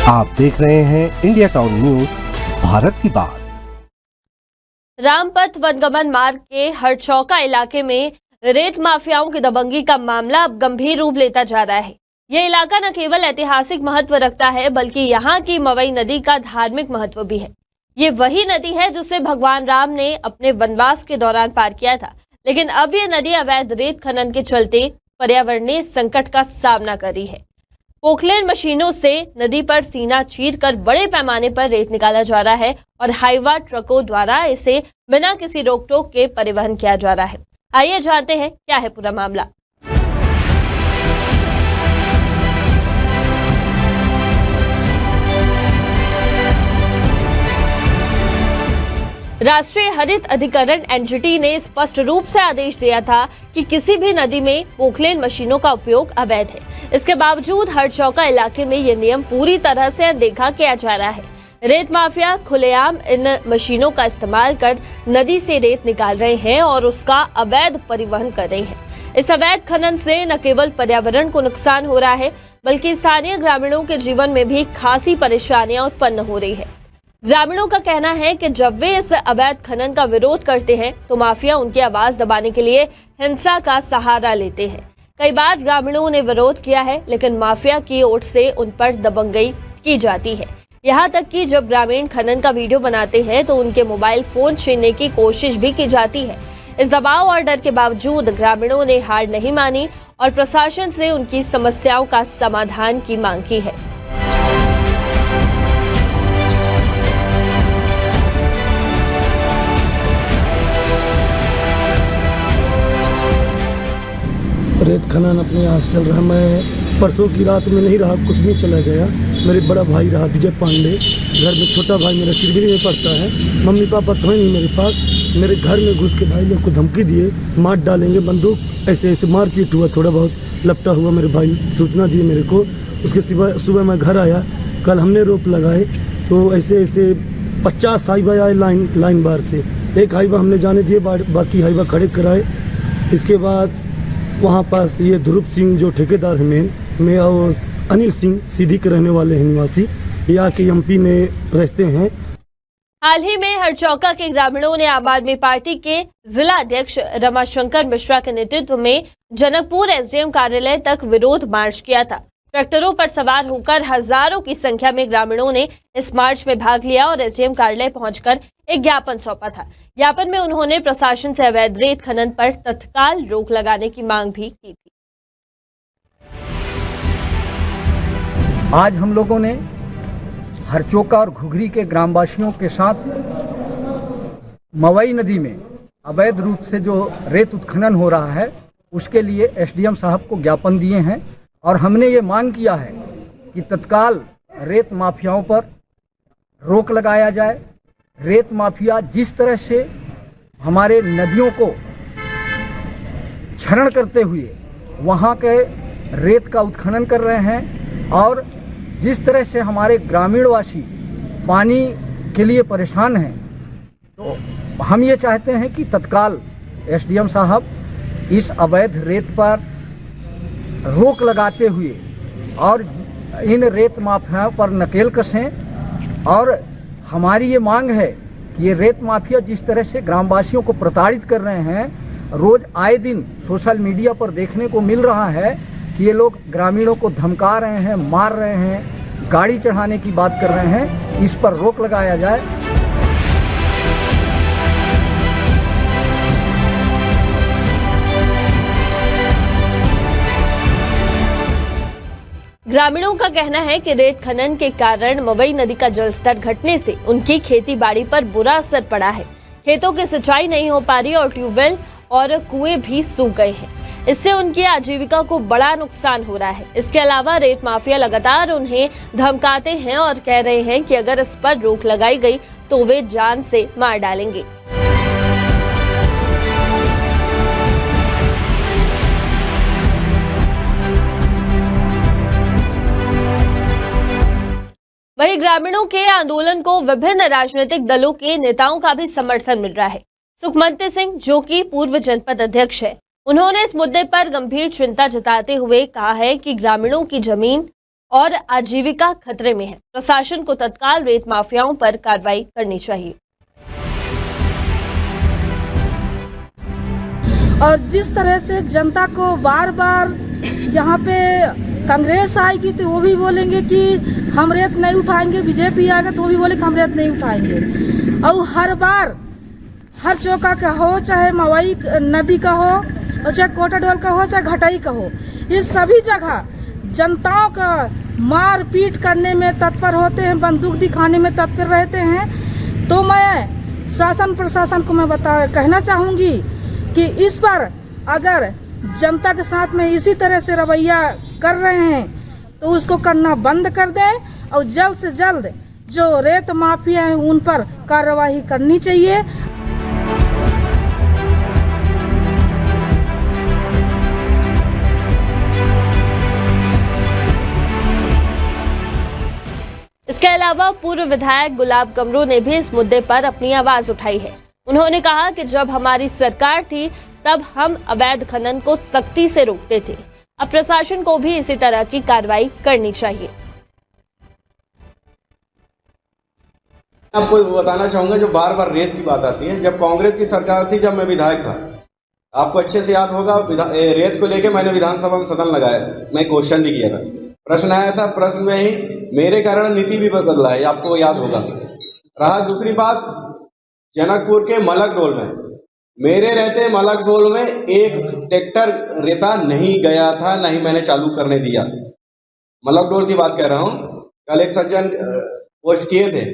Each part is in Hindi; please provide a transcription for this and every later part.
आप देख रहे हैं इंडिया टाउन न्यूज, भारत की बात। रामपथ वनगमन मार्ग के हरचौका इलाके में रेत माफियाओं की दबंगी का मामला अब गंभीर रूप लेता जा रहा है। ये इलाका न केवल ऐतिहासिक महत्व रखता है बल्कि यहाँ की मवई नदी का धार्मिक महत्व भी है। ये वही नदी है जिसे भगवान राम ने अपने वनवास के दौरान पार किया था, लेकिन अब ये नदी अवैध रेत खनन के चलते पर्यावरणीय संकट का सामना कर रही है। पोकलैंड मशीनों से नदी पर सीना चीरकर बड़े पैमाने पर रेत निकाला जा रहा है और हाईवा ट्रकों द्वारा इसे बिना किसी रोक टोक के परिवहन किया जा रहा है। आइए जानते हैं क्या है पूरा मामला। राष्ट्रीय हरित अधिकरण एनजीटी ने स्पष्ट रूप से आदेश दिया था कि किसी भी नदी में पोकलैंड मशीनों का उपयोग अवैध है। इसके बावजूद हरचौका इलाके में ये नियम पूरी तरह से अनदेखा किया जा रहा है। रेत माफिया खुलेआम इन मशीनों का इस्तेमाल कर नदी से रेत निकाल रहे हैं और उसका अवैध परिवहन कर रहे हैं। इस अवैध खनन से न केवल पर्यावरण को नुकसान हो रहा है बल्कि स्थानीय ग्रामीणों के जीवन में भी खासी परेशानियां उत्पन्न हो रही है। ग्रामीणों का कहना है कि जब वे इस अवैध खनन का विरोध करते हैं तो माफिया उनकी आवाज दबाने के लिए हिंसा का सहारा लेते हैं। कई बार ग्रामीणों ने विरोध किया है लेकिन माफिया की ओर से उन पर दबंगई की जाती है। यहाँ तक कि जब ग्रामीण खनन का वीडियो बनाते हैं तो उनके मोबाइल फोन छीनने की कोशिश भी की जाती है। इस दबाव और डर के बावजूद ग्रामीणों ने हार नहीं मानी और प्रशासन से उनकी समस्याओं का समाधान की मांग की है। रेत खनन अपने यहाँ से चल रहा है। मैं परसों की रात में नहीं रहा, कुछ भी चला गया। मेरे बड़ा भाई रहा विजय पांडे, घर में छोटा भाई मेरा चिरगिरी में पढ़ता है। मम्मी पापा तो नहीं मेरे पास। मेरे घर में घुस के भाई लोग को धमकी दिए, मार डालेंगे, बंदूक ऐसे ऐसे मारपीट हुआ, थोड़ा बहुत लपटा हुआ। मेरे भाई सूचना दिए मेरे को। उसके सुबह मैं घर आया। कल हमने रोप लगाए तो ऐसे ऐसे 50 हाईवा आए लाइन बार से। एक हाईवा हमने जाने दिए, बाकी हाईवा खड़े कराए। इसके बाद वहाँ पास ये ध्रुव सिंह जो ठेकेदार है मैं और अनिल सिंह सीधी के रहने वाले हैं, निवासी यहाँ के एमपी में रहते हैं। हाल ही में हरचौका के ग्रामीणों ने आम आदमी पार्टी के जिला अध्यक्ष रमाशंकर मिश्रा के नेतृत्व में जनकपुर एसडीएम कार्यालय तक विरोध मार्च किया था। ट्रैक्टरों पर सवार होकर हजारों की संख्या में ग्रामीणों ने इस मार्च में भाग लिया और एसडीएम कार्यालय पहुंचकर एक ज्ञापन सौंपा था। ज्ञापन में उन्होंने प्रशासन से अवैध रेत खनन पर तत्काल रोक लगाने की मांग भी की थी। आज हम लोगों ने हरचौका और घुघरी के ग्रामवासियों के साथ मवई नदी में अवैध रूप से जो रेत उत्खनन हो रहा है उसके लिए एसडीएम साहब को ज्ञापन दिए हैं और हमने ये मांग किया है कि तत्काल रेत माफियाओं पर रोक लगाया जाए। रेत माफिया जिस तरह से हमारे नदियों को क्षरण करते हुए वहाँ के रेत का उत्खनन कर रहे हैं और जिस तरह से हमारे ग्रामीणवासी पानी के लिए परेशान हैं, तो हम ये चाहते हैं कि तत्काल एसडीएम साहब इस अवैध रेत पर रोक लगाते हुए और इन रेत माफियाओं पर नकेल कसें। और हमारी ये मांग है कि ये रेत माफिया जिस तरह से ग्रामवासियों को प्रताड़ित कर रहे हैं, रोज आए दिन सोशल मीडिया पर देखने को मिल रहा है कि ये लोग ग्रामीणों को धमका रहे हैं, मार रहे हैं, गाड़ी चढ़ाने की बात कर रहे हैं। इस पर रोक लगाया जाए। ग्रामीणों का कहना है कि रेत खनन के कारण मवई नदी का जलस्तर घटने से उनकी खेती बाड़ी पर बुरा असर पड़ा है। खेतों की सिंचाई नहीं हो पा रही और ट्यूबवेल और कुएं भी सूख गए हैं। इससे उनकी आजीविका को बड़ा नुकसान हो रहा है। इसके अलावा रेत माफिया लगातार उन्हें धमकाते हैं और कह रहे हैं कि अगर इस पर रोक लगाई गई तो वे जान से मार डालेंगे। वहीं ग्रामीणों के आंदोलन को विभिन्न राजनीतिक दलों के नेताओं का भी समर्थन मिल रहा है। सुखमंत सिंह, जो कि पूर्व जनपद अध्यक्ष है, उन्होंने इस मुद्दे पर गंभीर चिंता जताते हुए कहा है कि ग्रामीणों की जमीन और आजीविका खतरे में है। प्रशासन को तत्काल रेत माफियाओं पर कार्रवाई करनी चाहिए। और जिस तरह से जनता को बार बार यहाँ पे कांग्रेस आएगी तो वो भी बोलेंगे कि हम रेत नहीं उठाएंगे, बीजेपी आएगा तो वो भी बोले कि हम रेत नहीं उठाएंगे। और हर बार हर चौका का हो, चाहे मवई नदी का हो, और चाहे कोटाडोल का हो, चाहे घटाई का हो, इस सभी जगह जनताओं का मार पीट करने में तत्पर होते हैं, बंदूक दिखाने में तत्पर रहते हैं। तो मैं शासन प्रशासन को मैं कहना चाहूँगी कि इस पर अगर जनता के साथ में इसी तरह से रवैया कर रहे हैं तो उसको करना बंद कर दें और जल्द से जल्द जो रेत माफिया हैं उन पर कार्रवाई करनी चाहिए। इसके अलावा पूर्व विधायक गुलाब कमरू ने भी इस मुद्दे पर अपनी आवाज उठाई है। उन्होंने कहा कि जब हमारी सरकार थी तब हम अवैध खनन को सख्ती से रोकते थे। अब प्रशासन को भी इसी तरह की कार्रवाई करनी चाहिए। आपको बताना चाहूंगा, जो बार बार रेत की बात आती है, जब कांग्रेस की सरकार थी, जब मैं विधायक था, आपको अच्छे से याद होगा, रेत को लेके मैंने विधानसभा में सदन लगाया, मैं क्वेश्चन भी किया था, प्रश्न आया था, प्रश्न में ही मेरे कारण नीति भी बदला है, आपको याद होगा। रहा दूसरी बात, जनकपुर के मलकडोल में मेरे रहते मलकडोल में एक ट्रैक्टर रेता नहीं गया था, नहीं मैंने चालू करने दिया। मलकडोल की बात कह रहा हूँ। कल एक सज्जन पोस्ट किए थे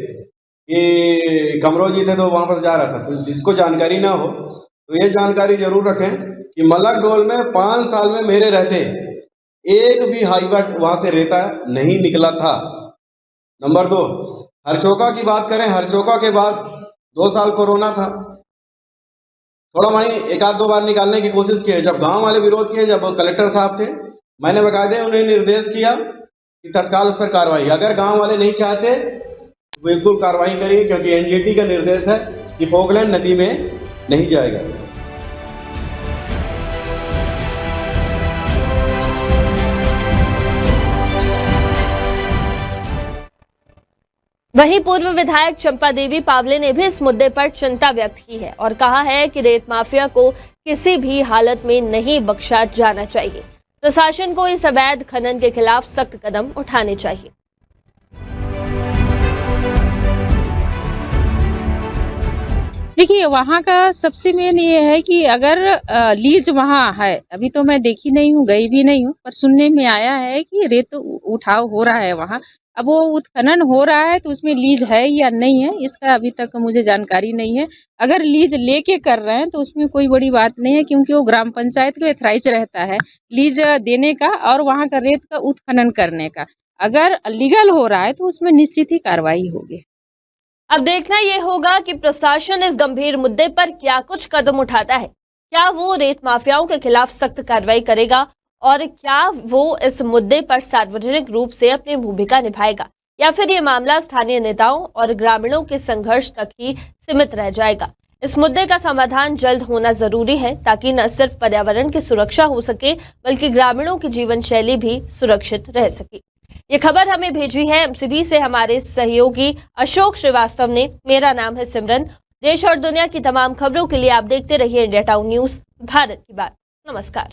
कि कमरो जी थे तो वहां पर जा रहा था, तो जिसको जानकारी ना हो तो ये जानकारी जरूर रखें कि मलकडोल में 5 साल में मेरे रहते एक भी हाईवा वहां से रेता नहीं निकला था। नंबर 2, हरचौका की बात करें, हरचौका के बाद 2 साल कोरोना था, थोड़ा मानी 1-2 बार निकालने की कोशिश की है। जब गांव वाले विरोध किए, जब कलेक्टर साहब थे, मैंने बकायदे उन्हें निर्देश किया कि तत्काल उस पर कार्रवाई, अगर गांव वाले नहीं चाहते तो बिल्कुल कार्रवाई करिए, क्योंकि एनजीटी का निर्देश है कि पोकलैंड नदी में नहीं जाएगा। वहीं पूर्व विधायक चंपा देवी पावले ने भी इस मुद्दे पर चिंता व्यक्त की है और कहा है कि रेत माफिया को किसी भी हालत में नहीं बख्शा जाना चाहिए। प्रशासन को इस अवैध खनन के खिलाफ सख्त कदम उठाने चाहिए। देखिए, वहाँ का सबसे मेन ये है कि अगर लीज वहाँ है, अभी तो मैं देखी नहीं हूँ, गई भी नहीं हूँ, पर सुनने में आया है कि रेत उठाव हो रहा है वहाँ। अब वो उत्खनन हो रहा है तो उसमें लीज है या नहीं है, इसका अभी तक मुझे जानकारी नहीं है। अगर लीज लेके कर रहे हैं तो उसमें कोई बड़ी बात नहीं है, क्योंकि वो ग्राम पंचायत को एथराइज रहता है लीज देने का और वहाँ का रेत का उत्खनन करने का। अगर लीगल हो रहा है तो उसमें निश्चित ही कार्रवाई होगी। अब देखना यह होगा कि प्रशासन इस गंभीर मुद्दे पर क्या कुछ कदम उठाता है। क्या वो रेत माफियाओं के खिलाफ सख्त कार्रवाई करेगा और क्या वो इस मुद्दे पर सार्वजनिक रूप से अपनी भूमिका निभाएगा, या फिर ये मामला स्थानीय नेताओं और ग्रामीणों के संघर्ष तक ही सीमित रह जाएगा। इस मुद्दे का समाधान जल्द होना जरूरी है, ताकि न सिर्फ पर्यावरण की सुरक्षा हो सके बल्कि ग्रामीणों की जीवन शैली भी सुरक्षित रह सके। ये खबर हमें भेजी है एमसीबी से हमारे सहयोगी अशोक श्रीवास्तव ने। मेरा नाम है सिमरन। देश और दुनिया की तमाम खबरों के लिए आप देखते रहिए इंडिया टाउन न्यूज, भारत की बात। नमस्कार।